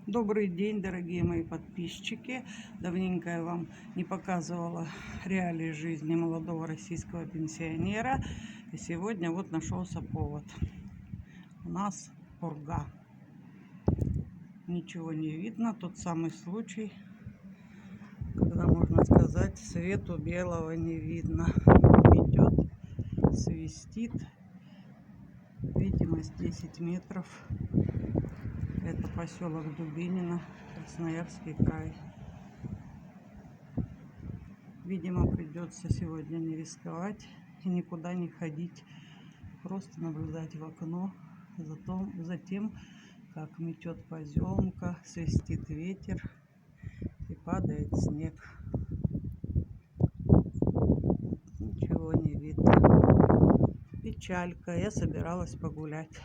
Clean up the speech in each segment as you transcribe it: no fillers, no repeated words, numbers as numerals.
Добрый день, дорогие мои подписчики. Давненько я вам не показывала реалии жизни молодого российского пенсионера. И сегодня вот нашелся повод. У нас пурга. Ничего не видно. Тот самый случай, когда, можно сказать, свету белого не видно. Идет, свистит. Видимость 10 метров. Это поселок Дубинино, Красноярский край. Видимо, придется сегодня не рисковать и никуда не ходить. Просто наблюдать в окно за тем, как метет поземка, свистит ветер и падает снег. Ничего не видно. Печалька. Я собиралась погулять.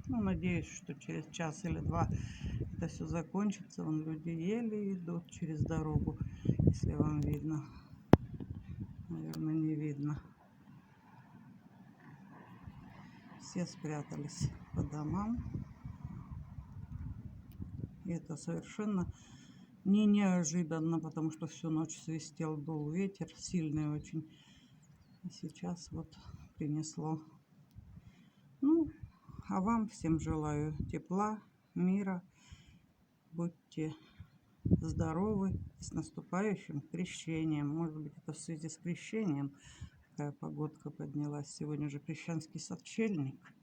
Надеюсь, что через час или два это все закончится. Вон люди еле идут через дорогу, если вам видно. Наверное, не видно. Все спрятались по домам. И это совершенно не неожиданно, потому что всю ночь свистел, дул ветер, сильный очень. И сейчас вот принесло. А вам всем желаю тепла, мира. Будьте здоровы, с наступающим крещением. Может быть, это в связи с крещением такая погодка поднялась. Сегодня же крещенский сочельник.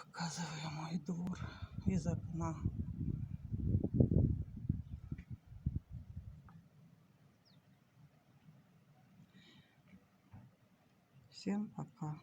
Показываю мой двор из окна. Всем пока.